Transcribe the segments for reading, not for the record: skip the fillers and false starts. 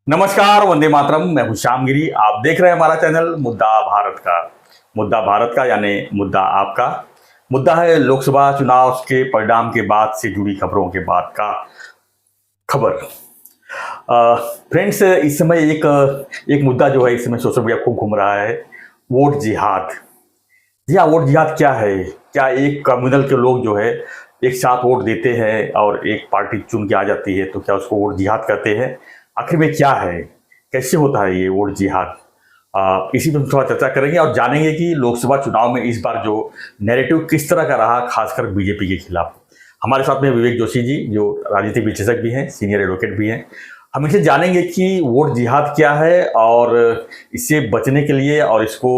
नमस्कार, वंदे मातरम। मैं हूं श्यामगिरी। आप देख रहे हैं हमारा चैनल मुद्दा भारत का। मुद्दा भारत का यानी मुद्दा आपका। मुद्दा है लोकसभा चुनाव के परिणाम के बाद से जुड़ी खबरों के बाद का खबर। फ्रेंड्स, इस समय एक मुद्दा जो है इस समय सोशल मीडिया खूब घूम रहा है, वोट जिहाद। जी हाँ, वोट जिहाद क्या है? क्या एक कम्युनल के लोग जो है एक साथ वोट देते हैं और एक पार्टी चुन के आ जाती है, तो क्या उसको वोट जिहाद कहते हैं? आखिर में क्या है, कैसे होता है ये वोट जिहाद? इसी पर थोड़ा चर्चा करेंगे और जानेंगे कि लोकसभा चुनाव में इस बार जो नैरेटिव किस तरह का रहा, खासकर बीजेपी के खिलाफ। हमारे साथ में विवेक जोशी जी, जो राजनीतिक विशेषज्ञ भी हैं, सीनियर एडवोकेट भी हैं। हम इसे जानेंगे कि वोट जिहाद क्या है और इससे बचने के लिए और इसको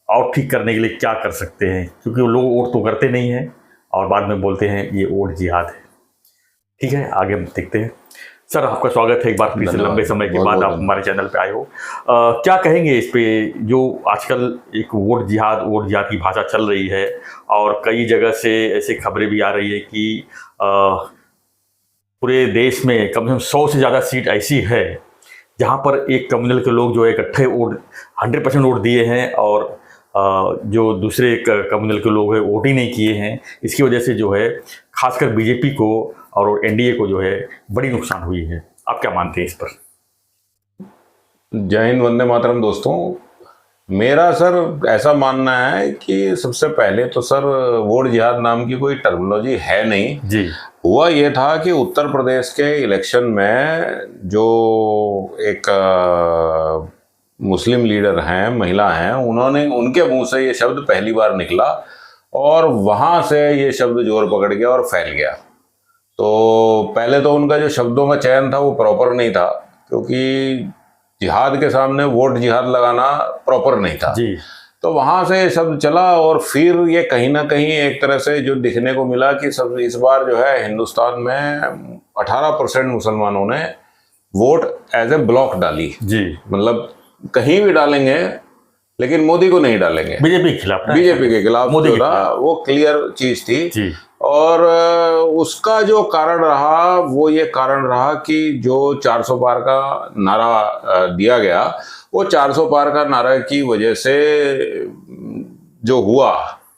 और ठीक करने के लिए क्या कर सकते हैं, क्योंकि वो लोग वोट तो करते नहीं हैं और बाद में बोलते हैं ये वोट जिहाद है। ठीक है, आगे हम देखते हैं। सर, आपका स्वागत है एक बार फिर से, लंबे समय के बाद आप हमारे चैनल पे आए हो। क्या कहेंगे इस पे, जो आजकल एक वोट जिहाद की भाषा चल रही है और कई जगह से ऐसी खबरें भी आ रही है कि पूरे देश में कम से कम 100 से ज़्यादा सीट ऐसी है जहां पर एक कम्युनल के लोग जो है इकट्ठे वोट 100% वोट दिए हैं और जो दूसरे कम्युनल के लोग हैं वोट ही नहीं किए हैं। इसकी वजह से जो है खासकर बीजेपी को और एनडीए को जो है बड़ी नुकसान हुई है। आप क्या मानते हैं इस पर? जय हिंद, वंदे मातरम। दोस्तों, मेरा सर ऐसा मानना है कि सबसे पहले तो सर वोट जिहाद नाम की कोई टर्मिनोलॉजी है नहीं जी। हुआ ये था कि उत्तर प्रदेश के इलेक्शन में जो एक मुस्लिम लीडर हैं, महिला हैं, उनके मुंह से ये शब्द पहली बार निकला और वहां से ये शब्द जोर पकड़ गया और फैल गया। तो पहले तो उनका जो शब्दों का चयन था वो प्रॉपर नहीं था, क्योंकि जिहाद के सामने वोट जिहाद लगाना प्रॉपर नहीं था जी। तो वहां से ये शब्द चला और फिर ये कहीं ना कहीं एक तरह से जो दिखने को मिला कि सब इस बार जो है हिंदुस्तान में 18% मुसलमानों ने वोट एज ए ब्लॉक डाली। जी। मतलब कहीं भी डालेंगे लेकिन मोदी को नहीं डालेंगे। बीजेपी के खिलाफ, बीजेपी के खिलाफ जो था वो क्लियर चीज थी जी। और उसका जो कारण रहा वो ये कारण रहा कि जो 400 पार का नारा दिया गया, वो 400 पार का नारा की वजह से जो हुआ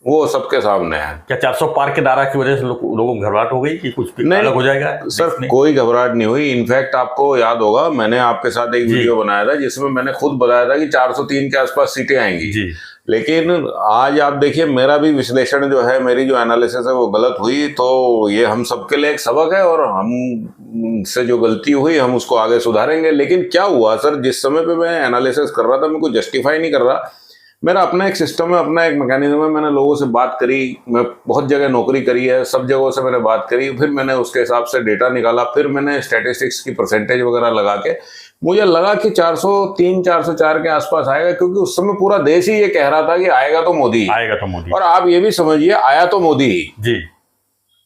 वो सबके सामने है। क्या 400 पार के नारा की वजह से लोगों को घबराहट हो गई कि कुछ अलग हो जाएगा? सर, कोई घबराहट नहीं हुई। इनफैक्ट आपको याद होगा मैंने आपके साथ एक वीडियो बनाया था जिसमें मैंने खुद बताया था कि 403 के आसपास सीटें आएंगी जी। लेकिन आज आप देखिए, मेरा भी विश्लेषण जो है, मेरी जो एनालिसिस है वो गलत हुई। तो ये हम सबके लिए एक सबक है और हम से जो गलती हुई हम उसको आगे सुधारेंगे। लेकिन क्या हुआ सर, जिस समय पे मैं एनालिसिस कर रहा था, मैं कुछ जस्टिफाई नहीं कर रहा, मेरा अपना एक सिस्टम है, अपना एक मैकेनिज्म है। मैंने लोगों से बात करी, मैं बहुत जगह नौकरी करी है, सब जगहों से मैंने बात करी, फिर मैंने उसके हिसाब से डेटा निकाला, फिर मैंने स्टैटिस्टिक्स की परसेंटेज वगैरह लगा के मुझे लगा कि 403 404 के आसपास आएगा, क्योंकि उस समय पूरा देश ही ये कह रहा था कि आएगा तो मोदी, आएगा तो मोदी। और आप ये भी समझिए आया तो मोदी ही जी।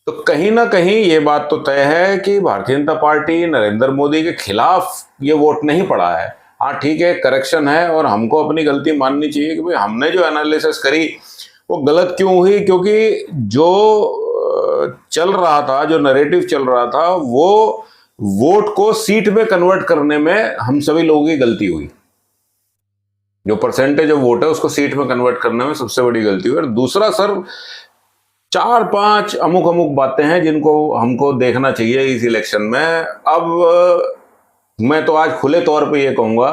तो कहीं ना कहीं ये बात तो तय है कि भारतीय जनता पार्टी नरेंद्र मोदी के खिलाफ ये वोट नहीं पड़ा है। हाँ ठीक है, करेक्शन है और हमको अपनी गलती माननी चाहिए कि भाई हमने जो एनालिसिस करी वो गलत क्यों हुई, क्योंकि जो चल रहा था, जो नैरेटिव चल रहा था, वो वोट को सीट में कन्वर्ट करने में हम सभी लोगों की गलती हुई। जो परसेंटेज ऑफ वोट है उसको सीट में कन्वर्ट करने में सबसे बड़ी गलती हुई। और दूसरा सर, 4-5 अमुक बातें हैं जिनको हमको देखना चाहिए इस इलेक्शन में। अब मैं तो आज खुले तौर पे ये कहूंगा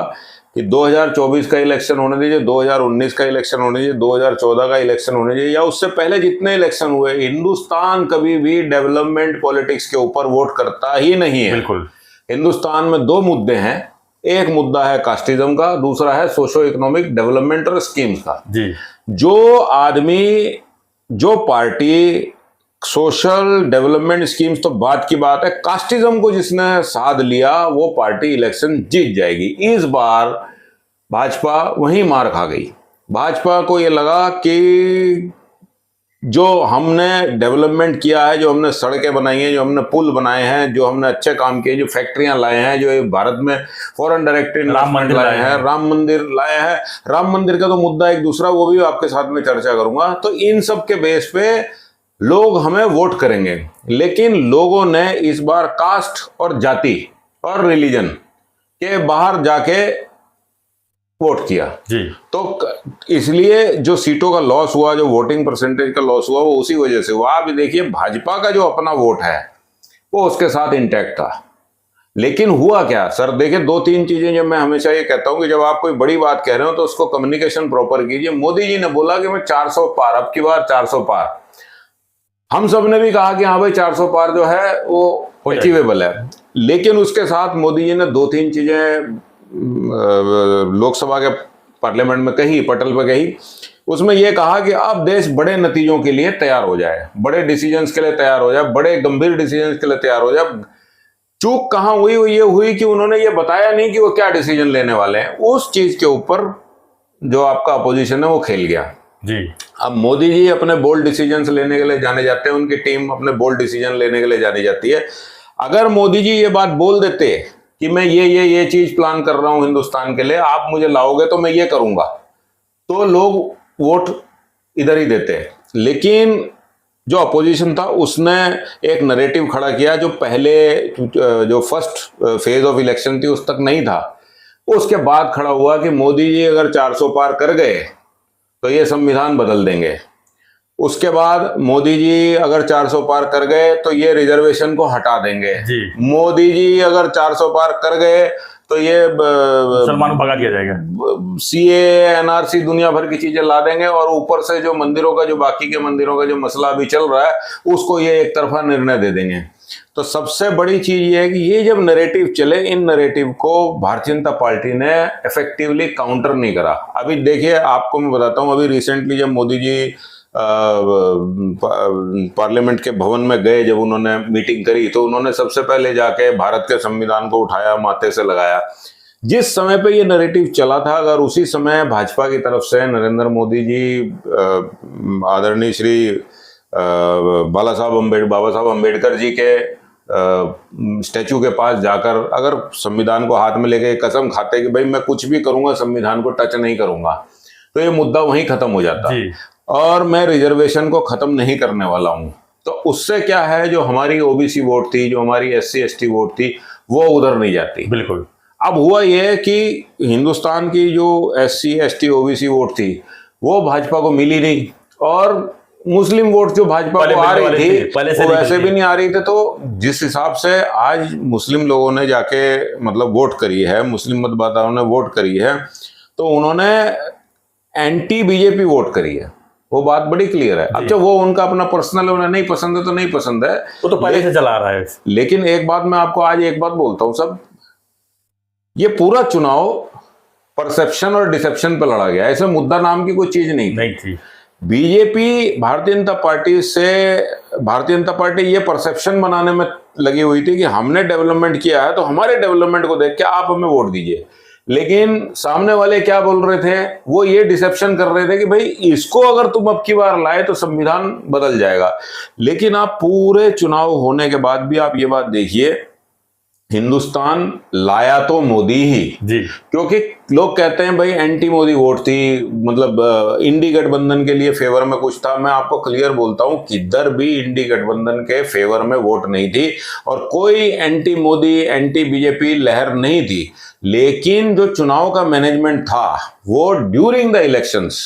कि 2024 का इलेक्शन होने दीजिए, 2019 का इलेक्शन होने दीजिए, 2014 का इलेक्शन होने दीजिए, या उससे पहले जितने इलेक्शन हुए, हिंदुस्तान कभी भी डेवलपमेंट पॉलिटिक्स के ऊपर वोट करता ही नहीं है। बिल्कुल। हिंदुस्तान में 2 मुद्दे हैं, एक मुद्दा है कास्टिज्म का, दूसरा है सोशो इकोनॉमिक डेवलपमेंट और स्कीम्स का जी। जो आदमी, जो पार्टी सोशल डेवलपमेंट स्कीम्स तो बात की बात है, कास्टिज्म को जिसने साध लिया वो पार्टी इलेक्शन जीत जाएगी। इस बार भाजपा वहीं मार खा गई। भाजपा को ये लगा कि जो हमने डेवलपमेंट किया है, जो हमने सड़कें बनाई हैं, जो हमने पुल बनाए हैं, जो हमने अच्छे काम किए, जो फैक्ट्रियां लाए हैं, जो भारत में फॉरेन डायरेक्ट इन्वेस्टमेंट लाए हैं, राम मंदिर लाए हैं, राम मंदिर का तो मुद्दा एक दूसरा, वो भी आपके साथ में चर्चा करूंगा। तो इन सब के बेस पे लोग हमें वोट करेंगे। लेकिन लोगों ने इस बार कास्ट और जाति और रिलीजन के बाहर जाके वोट किया। जी। तो इसलिए जो सीटों का लॉस हुआ, जो वोटिंग परसेंटेज का लॉस हुआ, वो उसी वजह से हुआ। अभी देखिए भाजपा का जो अपना वोट है वो उसके साथ इंटैक्ट था। लेकिन हुआ क्या सर, देखिए दो तीन चीजें जब मैं हमेशा ये कहता हूं कि जब आप कोई बड़ी बात कह रहे हो तो उसको कम्युनिकेशन प्रॉपर कीजिए। मोदी जी ने बोला कि मैं 400 पार, अब की बार 400 पार। हम सब ने भी कहा कि हाँ भाई 400 पार जो है वो अचीवेबल है। लेकिन उसके साथ मोदी जी ने दो तीन चीजें लोकसभा के पार्लियामेंट में कही, पटल पर कही। उसमें यह कहा कि अब देश बड़े नतीजों के लिए तैयार हो जाए, बड़े डिसीजंस के लिए तैयार हो जाए, बड़े गंभीर डिसीजंस के लिए तैयार हो जाए। चूक कहां हुई, वो ये हुई कि उन्होंने ये बताया नहीं कि वो क्या डिसीजन लेने वाले हैं। उस चीज के ऊपर जो आपका अपोजिशन है वो खेल गया। जी। अब मोदी जी अपने बोल्ड डिसीजंस लेने के लिए जाने जाते हैं, उनकी टीम अपने बोल्ड डिसीजन लेने के लिए जानी जाती है। अगर मोदी जी ये बात बोल देते कि मैं ये चीज प्लान कर रहा हूं हिंदुस्तान के लिए, आप मुझे लाओगे तो मैं ये करूंगा, तो लोग वोट इधर ही देते। लेकिन जो अपोजिशन था उसने एक नैरेटिव खड़ा किया जो पहले जो फर्स्ट फेज ऑफ इलेक्शन थी उस तक नहीं था। उसके बाद खड़ा हुआ कि मोदी जी अगर 400 पार कर गए तो ये संविधान बदल देंगे। उसके बाद मोदी जी अगर 400 पार कर गए तो ये रिजर्वेशन को हटा देंगे। मोदी जी अगर 400 पार कर गए तो ये मुसलमानों भगा दिया जाएगा, सीए, एनआरसी, दुनिया भर की चीजें ला देंगे। और ऊपर से जो मंदिरों का, जो बाकी के मंदिरों का जो मसला अभी चल रहा है उसको ये एक तरफा निर्णय दे देंगे। तो सबसे बड़ी चीज ये है कि ये जब नैरेटिव चले, इन नैरेटिव को भारतीय जनता पार्टी ने इफेक्टिवली काउंटर नहीं करा। अभी देखिए आपको मैं बताता हूँ, अभी रिसेंटली जब मोदी जी पार्लियामेंट के भवन में गए, जब उन्होंने मीटिंग करी तो उन्होंने सबसे पहले जाके भारत के संविधान को उठाया, माथे से लगाया। जिस समय पे ये नैरेटिव चला था, अगर उसी समय भाजपा की तरफ से नरेंद्र मोदी जी आदरणीय श्री बाबा साहब अम्बेडकर जी के स्टैचू के पास जाकर अगर संविधान को हाथ में लेके कसम खाते कि भाई मैं कुछ भी करूंगा संविधान को टच नहीं करूंगा, तो ये मुद्दा वहीं खत्म हो जाता और मैं रिजर्वेशन को खत्म नहीं करने वाला हूं। तो उससे क्या है, जो हमारी ओबीसी वोट थी, जो हमारी एससी एसटी वोट थी, वो उधर नहीं जाती। बिल्कुल। अब हुआ यह कि हिंदुस्तान की जो एससी एसटी ओबीसी वोट थी वो भाजपा को मिली नहीं, और मुस्लिम वोट जो भाजपा को आ रही थी वो वैसे भी नहीं आ रही थी। तो जिस हिसाब से आज मुस्लिम लोगों ने जाके मतलब वोट करी है, मुस्लिम मतदाताओं ने वोट करी है, तो उन्होंने एंटी बीजेपी वोट करी है। वो बात बड़ी क्लियर है। अब वो उनका अपना पर्सनल, उन्हें नहीं पसंद है तो नहीं पसंद है, वो तो पहले से चला आ रहा है। लेकिन एक बात मैं आपको आज एक बात बोलता हूं, सब ये पूरा चुनाव परसेप्शन और डिसेप्शन पे लड़ा गया। इसमें मुद्दा नाम की कोई चीज नहीं थी। बीजेपी भारतीय जनता पार्टी ये परसेप्शन बनाने में लगी हुई थी कि हमने डेवलपमेंट किया है तो हमारे डेवलपमेंट को देख के आप हमें वोट दीजिए। लेकिन सामने वाले क्या बोल रहे थे, वो ये डिसेप्शन कर रहे थे कि भाई इसको अगर तुम अब की बार लाए तो संविधान बदल जाएगा। लेकिन आप पूरे चुनाव होने के बाद भी आप ये बात देखिए, हिंदुस्तान लाया तो मोदी ही जी। क्योंकि लोग कहते हैं भाई एंटी मोदी वोट थी, मतलब इंडी गठबंधन के लिए फेवर में कुछ था। मैं आपको क्लियर बोलता हूं, किधर भी इंडी गठबंधन के फेवर में वोट नहीं थी और कोई एंटी मोदी एंटी बीजेपी लहर नहीं थी। लेकिन जो चुनाव का मैनेजमेंट था वो during the elections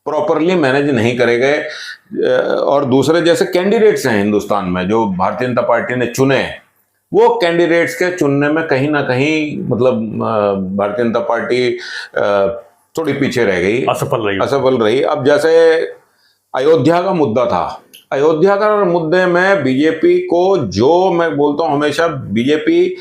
properly manage नहीं करे गए। और दूसरे जैसे कैंडिडेट्स हैं हिंदुस्तान में जो भारतीय जनता पार्टी ने चुने, वो कैंडिडेट्स के चुनने में कहीं ना कहीं मतलब भारतीय जनता पार्टी थोड़ी पीछे रह गई, असफल रही। अब जैसे अयोध्या का मुद्दा था, अयोध्या का मुद्दे में बीजेपी को, जो मैं बोलता हूं हमेशा, बीजेपी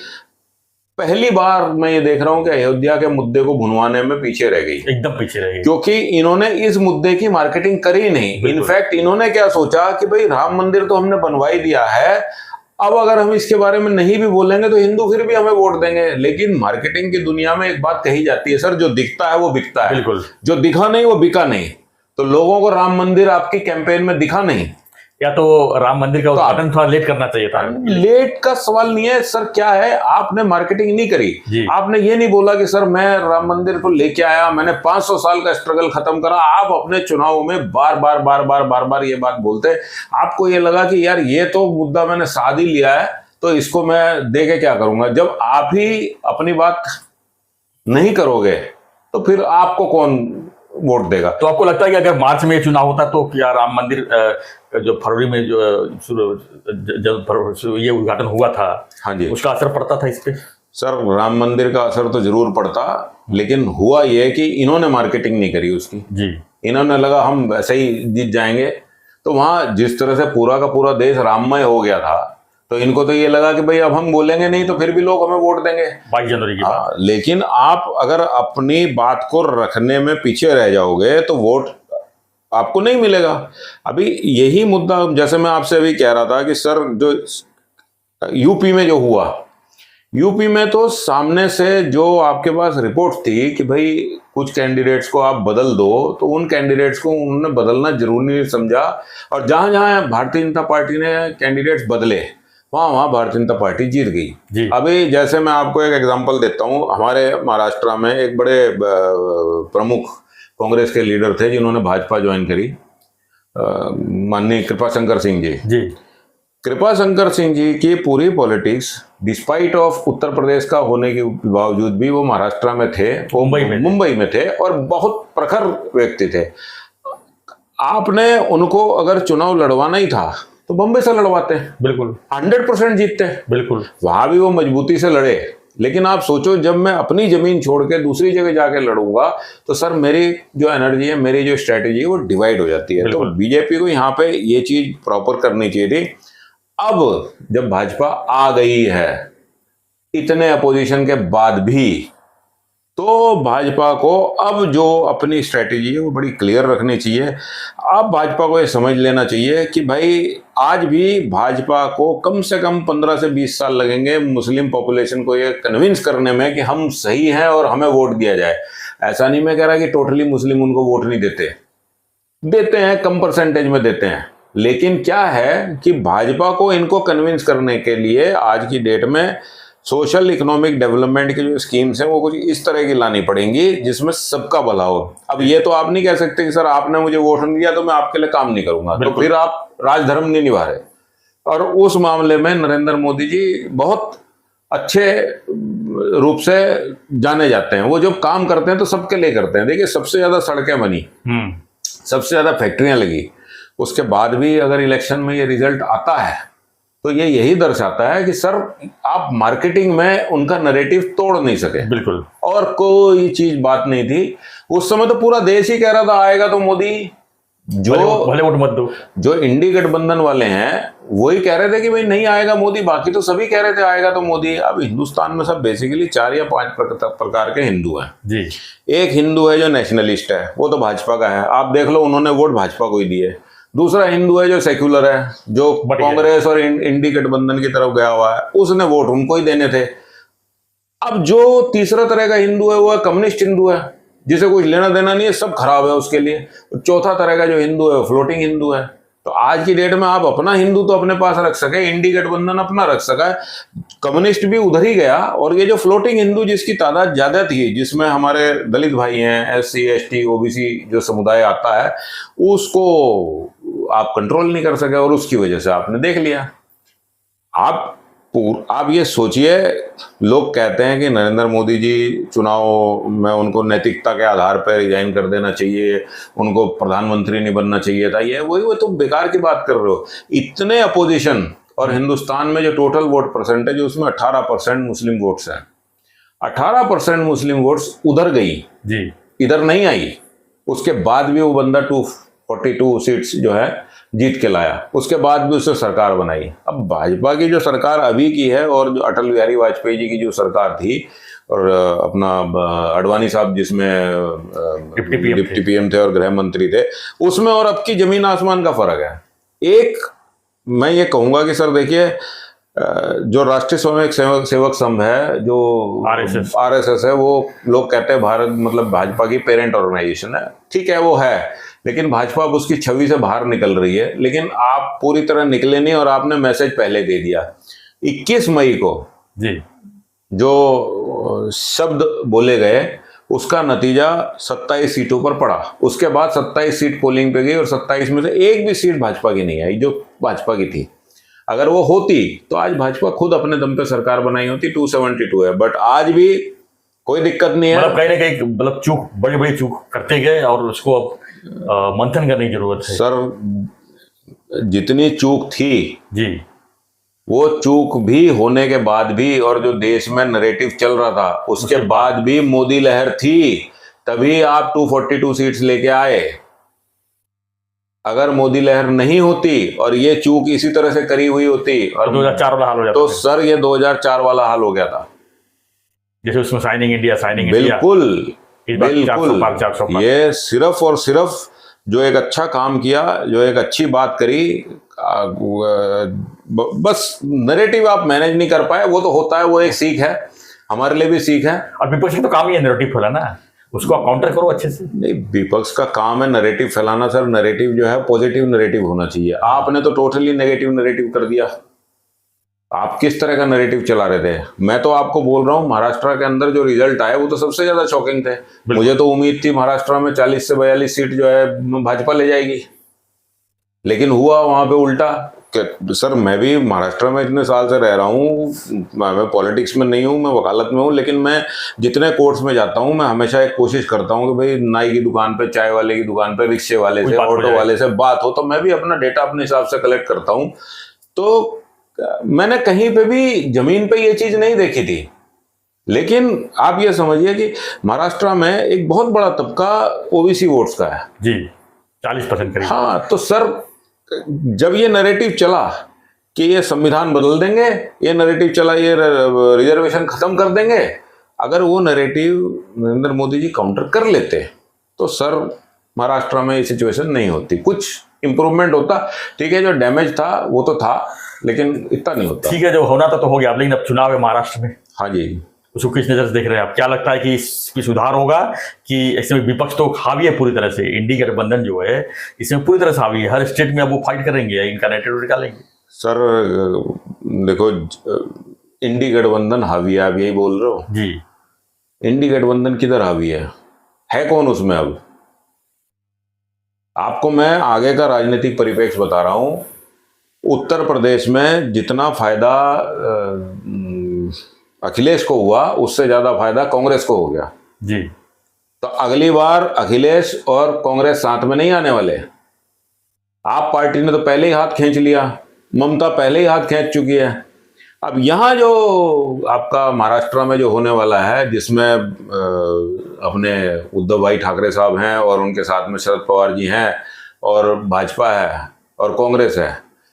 पहली बार मैं ये देख रहा हूं कि अयोध्या के मुद्दे को भुनवाने में पीछे रह गई, एकदम पीछे रह गई, क्योंकि इन्होंने इस मुद्दे की मार्केटिंग करी नहीं। इनफैक्ट इन्होंने क्या सोचा कि भाई राम मंदिर तो हमने बनवा ही दिया है, अब अगर हम इसके बारे में नहीं भी बोलेंगे तो हिंदू फिर भी हमें वोट देंगे। लेकिन मार्केटिंग की दुनिया में एक बात कही जाती है सर, जो दिखता है वो बिकता है, बिल्कुल। जो दिखा नहीं वो बिका नहीं। तो लोगों को राम मंदिर आपकी कैंपेन में दिखा नहीं, या तो राम मंदिर का उद्घाटन थोड़ा लेट करना चाहिए था। लेट का सवाल नहीं है सर, क्या है, आपने मार्केटिंग नहीं करी। आपने ये नहीं बोला कि सर मैं राम मंदिर को लेके आया, मैंने 500 साल का स्ट्रगल खत्म करा। आप अपने चुनाव में बार बार ये बात बोलते, आपको ये लगा कि यार ये तो मुद्दा मैंने साध ही लिया है, तो इसको मैं दे के क्या करूंगा? जब आप ही अपनी बात नहीं करोगे तो फिर आपको कौन वोट देगा? तो आपको लगता है कि अगर मार्च में चुनाव होता तो क्या राम मंदिर जो फरवरी में जो जब ये उद्घाटन हुआ था, हाँ जी उसका असर पड़ता था इस पे? सर, राम मंदिर का असर तो जरूर पड़ता, लेकिन हुआ ये कि इन्होंने मार्केटिंग नहीं करी उसकी। जी। इन्होंने लगा हम वैसे ही जीत जाएंगे, तो वहां जिस तरह से पूरा का पूरा देश राममय हो गया था, तो इनको तो ये लगा कि भाई अब हम बोलेंगे नहीं तो फिर भी लोग हमें वोट देंगे 22 जनवरी की बात। लेकिन आप अगर अपनी बात को रखने में पीछे रह जाओगे तो वोट आपको नहीं मिलेगा। अभी यही मुद्दा, जैसे मैं आपसे अभी कह रहा था कि सर जो यूपी में जो हुआ, यूपी में तो सामने से जो आपके पास रिपोर्ट थी कि भाई कुछ कैंडिडेट्स को आप बदल दो, तो उन कैंडिडेट्स को उन्होंने बदलना जरूरी नहीं समझा, और जहां जहां भारतीय जनता पार्टी ने कैंडिडेट्स बदले वहां वहां भारतीय जनता पार्टी जीत जी। गई। अभी जैसे मैं आपको एक एग्जांपल देता हूं, हमारे महाराष्ट्र में एक बड़े प्रमुख कांग्रेस के लीडर थे जिन्होंने भाजपा ज्वाइन करी, माननीय कृपाशंकर सिंह जी। कृपाशंकर सिंह जी की पूरी politics despite of Uttar Pradesh का होने के बावजूद भी वो महाराष्ट्र में थे, वो मुंबई में थे और बहुत प्रखर व्यक्ति थे। आपने उनको अगर चुनाव लड़वाना ही था तो बम्बई से लड़वाते, बिल्कुल 100% जीतते, बिल्कुल वहां भी वो मजबूती से लड़े। लेकिन आप सोचो, जब मैं अपनी जमीन छोड़ के दूसरी जगह जाके लड़ूंगा तो सर मेरी जो एनर्जी है, मेरी जो स्ट्रेटेजी है वो डिवाइड हो जाती है। तो बीजेपी को यहाँ पे ये चीज प्रॉपर करनी चाहिए थी। अब जब भाजपा आ गई है इतने अपोजिशन के बाद भी, तो भाजपा को अब जो अपनी स्ट्रेटेजी है वो बड़ी क्लियर रखनी चाहिए। अब भाजपा को ये समझ लेना चाहिए कि भाई आज भी भाजपा को कम से कम 15 से 20 साल लगेंगे मुस्लिम पॉपुलेशन को ये कन्विंस करने में कि हम सही हैं और हमें वोट दिया जाए। ऐसा नहीं मैं कह रहा कि टोटली मुस्लिम उनको वोट नहीं देते, देते हैं, कम परसेंटेज में देते हैं। लेकिन क्या है कि भाजपा को इनको कन्विंस करने के लिए आज की डेट में सोशल इकोनॉमिक डेवलपमेंट की जो स्कीम्स हैं वो कुछ इस तरह की लानी पड़ेंगी जिसमें सबका भला हो। अब ये तो आप नहीं कह सकते कि सर आपने मुझे वोट नहीं दिया तो मैं आपके लिए काम नहीं करूंगा, तो फिर आप राजधर्म नहीं निभा रहे। और उस मामले में नरेंद्र मोदी जी बहुत अच्छे रूप से जाने जाते हैं। वो जब काम करते हैं तो सबके लिए करते हैं। देखिए, सबसे ज्यादा सड़कें बनी, सबसे ज्यादा फैक्ट्रियां लगी, उसके बाद भी अगर इलेक्शन में ये रिजल्ट आता है तो ये यही दर्शाता है कि सर आप मार्केटिंग में उनका नैरेटिव तोड़ नहीं सके। बिल्कुल। और कोई चीज बात नहीं थी उस समय, तो पूरा देश ही कह रहा था आएगा तो मोदी। जो भले वोट मत दो, जो इंडी गठबंधन वाले हैं वही कह रहे थे कि भाई नहीं आएगा मोदी, बाकी तो सभी कह रहे थे आएगा तो मोदी। अब हिंदुस्तान में सब बेसिकली 4 या 5 प्रकार के हिंदू हैं जी। एक हिंदू है जो नेशनलिस्ट है, वो तो भाजपा का है, आप देख लो उन्होंने वोट भाजपा को ही दिए। दूसरा हिंदू है जो सेक्युलर है, जो कांग्रेस और इंडी गठबंधन की तरफ गया हुआ है, उसने वोट उनको ही देने थे। अब जो तीसरा तरह का हिंदू है वो है कम्युनिस्ट हिंदू है, जिसे कुछ लेना देना नहीं है, सब खराब है उसके लिए। चौथा तरह का जो हिंदू है वो फ्लोटिंग हिंदू है। तो आज की डेट में आप अपना हिंदू तो अपने पास रख सके, इंडी गठबंधन अपना रख सका, कम्युनिस्ट भी उधर ही गया, और ये जो फ्लोटिंग हिंदू जिसकी तादाद ज्यादा थी, जिसमें हमारे दलित भाई हैं, SC ST OBC जो समुदाय आता है, उसको आप कंट्रोल नहीं कर सके और उसकी वजह से आपने देख लिया। आप ये सोचिए, लोग कहते हैं कि नरेंद्र मोदी जी चुनाव में उनको नैतिकता के आधार पर रिजाइन कर देना चाहिए, उनको प्रधानमंत्री नहीं बनना चाहिए था। ये वही तो बेकार की बात कर रहे हो। इतने अपोजिशन, और हिंदुस्तान में जो टोटल वोट परसेंटेज है उसमें 18% मुस्लिम वोट्स हैं। 18% मुस्लिम वोट्स उधर गई जी, इधर नहीं आई। उसके बाद भी वो बंदा 242 सीट्स जो है जीत के लाया, उसके बाद भी उससे सरकार बनाई। अब भाजपा की जो सरकार अभी की है और जो अटल बिहारी वाजपेयी जी की जो सरकार थी, और अपना अडवाणी साहब जिसमें डिप्टी PM थे और गृह मंत्री थे, उसमें और अब की जमीन आसमान का फर्क है। एक मैं ये कहूंगा कि सर देखिए, जो राष्ट्रीय स्वयं सेवक संघ है, जो RSS है, वो लोग कहते हैं भारत मतलब भाजपा की पेरेंट ऑर्गेनाइजेशन है। ठीक है, वो है, लेकिन भाजपा अब उसकी छवि से बाहर निकल रही है। लेकिन आप पूरी तरह निकले नहीं, और आपने मैसेज पहले दे दिया। 21 मई को जी जो शब्द बोले गए उसका नतीजा 27 सीटों पर पड़ा। उसके बाद 27 सीट पोलिंग पे गई और 27 में से एक भी सीट भाजपा की नहीं आई जो भाजपा की थी। अगर वो होती तो आज भाजपा खुद अपने दम पे सरकार बनाई होती। 272 है, बट आज भी कोई दिक्कत नहीं है। मतलब कहीं ना कहीं मतलब चूक, बड़ी बड़ी चूक करते गए और उसको अब मंथन करने की जरूरत है। सर जितनी चूक थी जी, वो चूक भी होने के बाद भी, और जो देश में नैरेटिव चल रहा था उसके बाद भी मोदी लहर थी, तभी आप 242 सीट्स लेके आए। अगर मोदी लहर नहीं होती और ये चूक इसी तरह से करी हुई होती और 2004 वाला हाल हो जाता तो है। सर ये 2004 वाला हाल हो गया था। जैसे उसमें साइनिंग इंडिया बिल्कुल इस बार 400 पार, 400 बिल्कुल, पार। ये सिर्फ और सिर्फ जो एक अच्छा काम किया, जो एक अच्छी बात करी, बस नैरेटिव आप मैनेज नहीं कर पाए। वो तो होता है, वो एक सीख है, हमारे लिए भी सीख है। और विपक्ष का तो काम ही है नैरेटिव फैलाना, उसको आप काउंटर करो अच्छे से। नहीं, विपक्ष का काम है नैरेटिव फैलाना सर। नैरेटिव जो है पॉजिटिव नैरेटिव होना चाहिए। आपने तो टोटली नेगेटिव नैरेटिव कर दिया। आप किस तरह का नैरेटिव चला रहे थे? मैं तो आपको बोल रहा हूँ, महाराष्ट्र के अंदर जो रिजल्ट आए वो तो सबसे ज्यादा शॉकिंग थे। मुझे तो उम्मीद थी महाराष्ट्र में 40 से 42 सीट जो है भाजपा ले जाएगी, लेकिन हुआ वहां पे उल्टा। सर मैं भी महाराष्ट्र में इतने साल से रह रहा हूँ, मैं पॉलिटिक्स में नहीं हूँ, मैं वकालत में हूँ, लेकिन मैं जितने कोर्ट्स में जाता हूँ मैं हमेशा एक कोशिश करता हूँ कि भाई नाई की दुकान पे, चाय वाले की दुकान पे, रिक्शे वाले से, ऑटो वाले से बात हो, तो मैं भी अपना डेटा अपने हिसाब से कलेक्ट करता हूँ। तो मैंने कहीं पे भी जमीन पे ये चीज नहीं देखी थी। लेकिन आप ये समझिए कि महाराष्ट्र में एक बहुत बड़ा तबका ओबीसी वोट्स का है जी, 40% करीब। हाँ, तो सर जब ये नैरेटिव चला कि ये संविधान बदल देंगे, ये नैरेटिव चला ये रिजर्वेशन खत्म कर देंगे, अगर वो नैरेटिव नरेंद्र मोदी जी काउंटर कर लेते तो सर महाराष्ट्र में ये सिचुएशन नहीं होती, कुछ इंप्रूवमेंट होता। ठीक है, जो डैमेज था वो तो था, लेकिन इतना नहीं होता। ठीक है, जो होना था तो हो गया, लेकिन अब चुनाव है महाराष्ट्र में। हाँ जी, उसको किस नजर से देख रहे हैं आप? क्या लगता है कि इसमें सुधार होगा कि इसमें विपक्ष तो हावी है पूरी तरह से, इंडी गठबंधन जो है इसमें पूरी तरह से हावी है, हर स्टेट में अब वो फाइट करेंगे, इनका नैरेटिव निकालेंगे? सर देखो, इंडी गठबंधन हावी है, आप यही बोल रहे हो जी। इंडी गठबंधन किधर हावी है कौन उसमें? अब आपको मैं आगे का राजनीतिक परिप्रेक्ष्य बता रहा हूं। उत्तर प्रदेश में जितना फायदा अखिलेश को हुआ, उससे ज्यादा फायदा कांग्रेस को हो गया जी। तो अगली बार अखिलेश और कांग्रेस साथ में नहीं आने वाले। आप पार्टी ने तो पहले ही हाथ खींच लिया, ममता पहले ही हाथ खींच चुकी है। अब यहाँ जो आपका महाराष्ट्र में जो होने वाला है, जिसमें अपने उद्धव भाई ठाकरे साहब हैं और उनके साथ में शरद पवार जी हैं और भाजपा है और कांग्रेस है,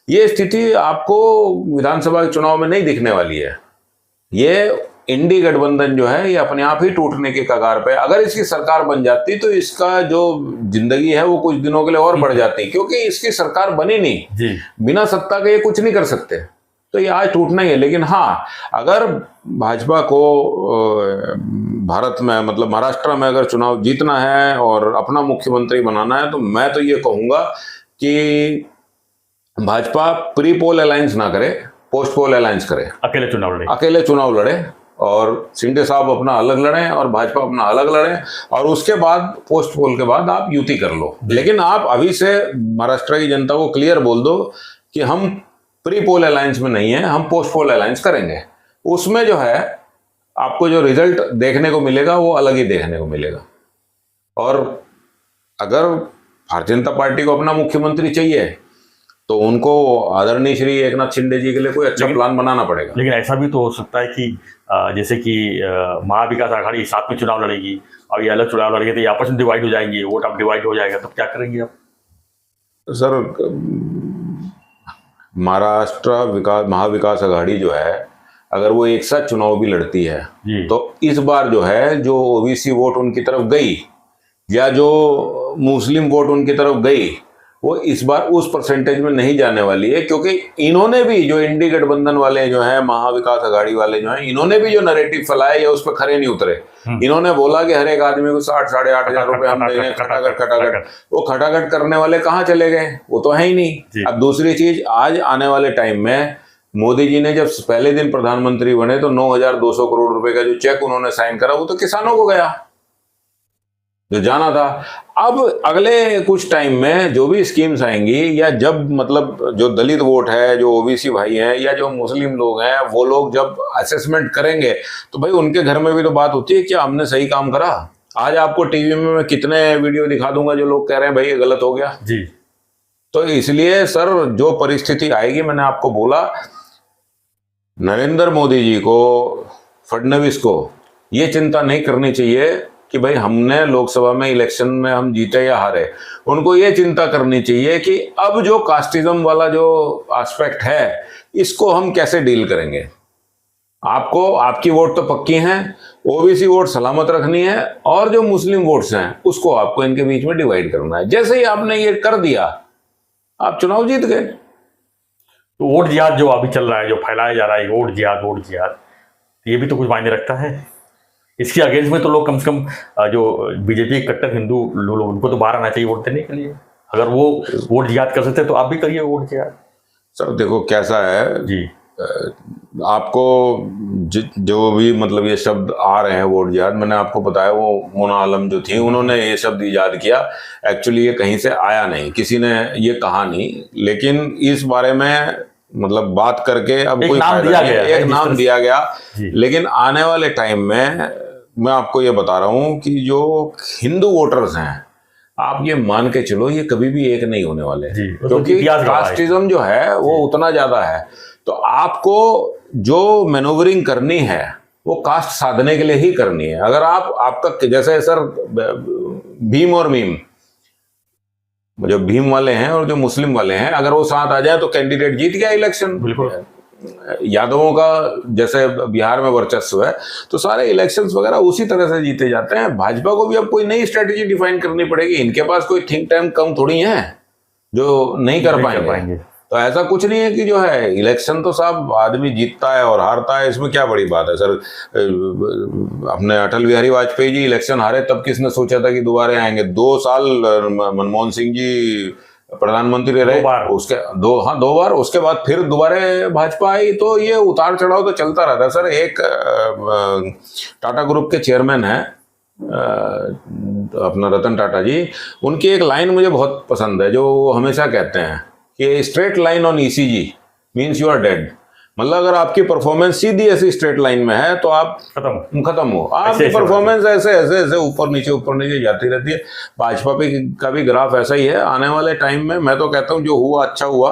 ये स्थिति आपको विधानसभा के चुनाव में नहीं दिखने वाली है। ये इंडी गठबंधन जो है ये अपने आप ही टूटने के कगार पे। अगर इसकी सरकार बन जाती तो इसका जो जिंदगी है वो कुछ दिनों के लिए और बढ़ जाती, क्योंकि इसकी सरकार बनी नहीं जी। बिना सत्ता के ये कुछ नहीं कर सकते, तो ये आज टूटना ही है। लेकिन हाँ, अगर भाजपा को भारत में मतलब महाराष्ट्र में अगर चुनाव जीतना है और अपना मुख्यमंत्री बनाना है, तो मैं तो ये कहूंगा कि भाजपा प्री पोल अलायंस ना करे, पोस्ट पोल अलायंस करे, अकेले चुनाव लड़े और शिंदे साहब अपना अलग लड़ें और भाजपा अपना अलग लड़े, और उसके बाद पोस्ट पोल के बाद आप युति कर लो। लेकिन आप अभी से महाराष्ट्र की जनता को क्लियर बोल दो कि हम प्री पोल अलायंस में नहीं है, हम पोस्ट पोल अलायंस करेंगे। उसमें जो है आपको जो रिजल्ट देखने को मिलेगा वो अलग ही देखने को मिलेगा। और अगर भारतीय जनता पार्टी को अपना मुख्यमंत्री चाहिए तो उनको आदरणीय श्री एकनाथ शिंदे जी के लिए कोई अच्छा प्लान बनाना पड़ेगा। लेकिन ऐसा भी तो हो सकता है कि जैसे कि महाविकास आघाड़ी साथ में चुनाव लड़ेगी और ये अलग चुनाव लड़ेगी, तो ये आपस में डिवाइड हो जाएंगे, वोट आप डिवाइड हो जाएगा, तब क्या करेंगे आप? सर महाराष्ट्र महाविकास आघाड़ी जो है, अगर वो एक साथ चुनाव भी लड़ती है तो इस बार जो है जो ओबीसी वोट उनकी तरफ गई या जो मुस्लिम वोट उनकी तरफ गई, वो इस बार उस परसेंटेज में नहीं जाने वाली है, क्योंकि इन्होंने भी जो इंडी गठबंधन वाले जो हैं, महाविकास आघाड़ी वाले जो हैं, इन्होंने भी जो नैरेटिव फैलाया या उस पर खरे नहीं उतरे। इन्होंने बोला कि हर एक आदमी को 60-8,500 रुपए हम देंगे, खटाखट। वो खटाखट करने वाले कहाँ चले गए? वो तो है ही नहीं। अब दूसरी चीज, आज आने वाले टाइम में मोदी जी ने जब पहले दिन प्रधानमंत्री बने तो 9,200 करोड़ रुपए का जो चेक उन्होंने साइन करा वो तो किसानों को गया। जो जाना था। अब अगले कुछ टाइम में जो भी स्कीम्स आएंगी, या जब मतलब जो दलित वोट है, जो ओबीसी भाई हैं, या जो मुस्लिम लोग हैं, वो लोग जब असेसमेंट करेंगे तो भाई उनके घर में भी तो बात होती है क्या हमने सही काम करा। आज आपको टीवी में मैं कितने वीडियो दिखा दूंगा जो लोग कह रहे हैं भाई ये गलत हो गया जी। तो इसलिए सर जो परिस्थिति आएगी, मैंने आपको बोला, नरेंद्र मोदी जी को, फडणवीस को ये चिंता नहीं करनी चाहिए कि भाई हमने लोकसभा में इलेक्शन में हम जीते या हारे। उनको ये चिंता करनी चाहिए कि अब जो कास्टिज्म वाला जो एस्पेक्ट है इसको हम कैसे डील करेंगे। आपको आपकी वोट तो पक्की हैं, ओबीसी वोट सलामत रखनी है, और जो मुस्लिम वोट्स हैं उसको आपको इनके बीच में डिवाइड करना है। जैसे ही आपने ये कर दिया आप चुनाव जीत गए। तो वोट जिहाद जो अभी चल रहा है, जो फैलाया जा रहा है वोट जिहाद, ये भी तो कुछ मायने रखता है। इसके अगेंस्ट में तो लोग कम से कम जो बीजेपी के कट्टर हिंदू लोग, उनको तो बाहर आना चाहिए वोट देने के लिए। अगर वो वोट जिहाद कर सकते तो आप भी करिए वोट जिहाद। सर देखो कैसा है जी, आपको जो भी मतलब ये शब्द आ रहे हैं वोट जिहाद, मैंने आपको बताया वो मोना आलम जो थी उन्होंने ये शब्द ईजाद किया। एक्चुअली ये कहीं से आया नहीं, किसी ने ये कहा नहीं, लेकिन इस बारे में मतलब बात करके अब कोई फायदा नहीं है। एक नाम दिया गया, लेकिन आने वाले टाइम में मैं आपको ये बता रहा हूँ कि जो हिंदू वोटर्स हैं, आप ये मान के चलो ये कभी भी एक नहीं होने वाले, क्योंकि कास्टिज्म जो है वो उतना ज्यादा है। तो आपको जो मैनोवरिंग करनी है वो कास्ट साधने के लिए ही करनी है। अगर आपका जैसे सर भीम और मीम, जो भीम वाले हैं और जो मुस्लिम वाले हैं, अगर वो साथ आ जाए तो कैंडिडेट जीत गया इलेक्शन। बिल्कुल। यादवों का जैसे बिहार में वर्चस्व है तो सारे इलेक्शंस वगैरह उसी तरह से जीते जाते हैं। भाजपा को भी अब कोई नई स्ट्रेटेजी डिफाइन करनी पड़ेगी। इनके पास कोई थिंक टैंक कम थोड़ी है जो नहीं कर पाएंगे। तो ऐसा कुछ नहीं है कि जो है इलेक्शन तो साहब आदमी जीतता है और हारता है, इसमें क्या बड़ी बात है सर। अपने अटल बिहारी वाजपेयी जी इलेक्शन हारे तब किसने सोचा था कि दोबारा आएंगे। 2 साल मनमोहन सिंह जी प्रधानमंत्री रहे, उसके दो बार, उसके बाद फिर दोबारा भाजपा आई। तो ये उतार चढ़ाव तो चलता रहता है सर। एक टाटा ग्रुप के चेयरमैन है अपना रतन टाटा जी, उनकी एक लाइन मुझे बहुत पसंद है जो वो हमेशा कहते हैं कि straight line on ECG means you are dead. मतलब अगर आपकी परफॉर्मेंस सीधी ऐसी स्ट्रेट लाइन में है तो आप खत्म हो। आपकी परफॉर्मेंस ऐसे ऊपर नीचे जाती रहती है। भाजपा का भी ग्राफ ऐसा ही है। आने वाले टाइम में मैं तो कहता हूँ जो हुआ अच्छा हुआ।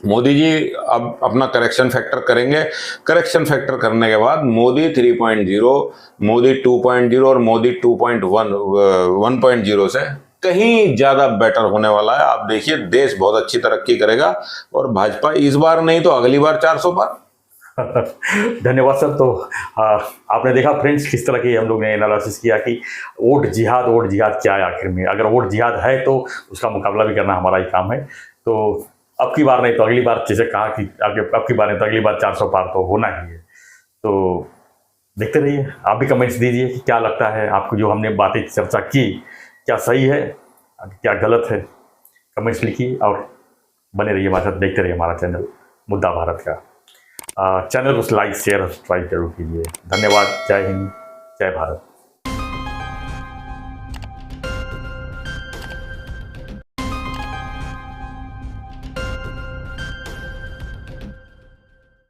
मोदी जी अब अपना करेक्शन फैक्टर करेंगे। करेक्शन फैक्टर करने के बाद मोदी 3.0, मोदी 2.0 और मोदी 1.0 से कहीं ज्यादा बेटर होने वाला है। आप देखिए देश बहुत अच्छी तरक्की करेगा और भाजपा इस बार नहीं तो अगली बार 400 बार। धन्यवाद सर। तो आपने देखा फ्रेंड्स किस तरह की हम लोग ने एनालिसिस किया कि वोट जिहाद क्या है आखिर में। अगर वोट जिहाद है तो उसका मुकाबला भी करना हमारा ही काम है। तो अब की बार नहीं तो अगली बार, जैसे कहा कि अब की बार नहीं तो अगली बार 400 पार तो होना ही है। तो देखते रहिए, आप भी कमेंट्स दीजिए कि क्या लगता है आपको जो हमने बातें चर्चा की, क्या सही है क्या गलत है। कमेंट्स लिखिए और बने रहिए हमारे साथ, देखते रहिए हमारा चैनल मुद्दा भारत का। चैनल को लाइक शेयर सब्सक्राइब जरूर कीजिए। धन्यवाद। जय हिंद, जय भारत।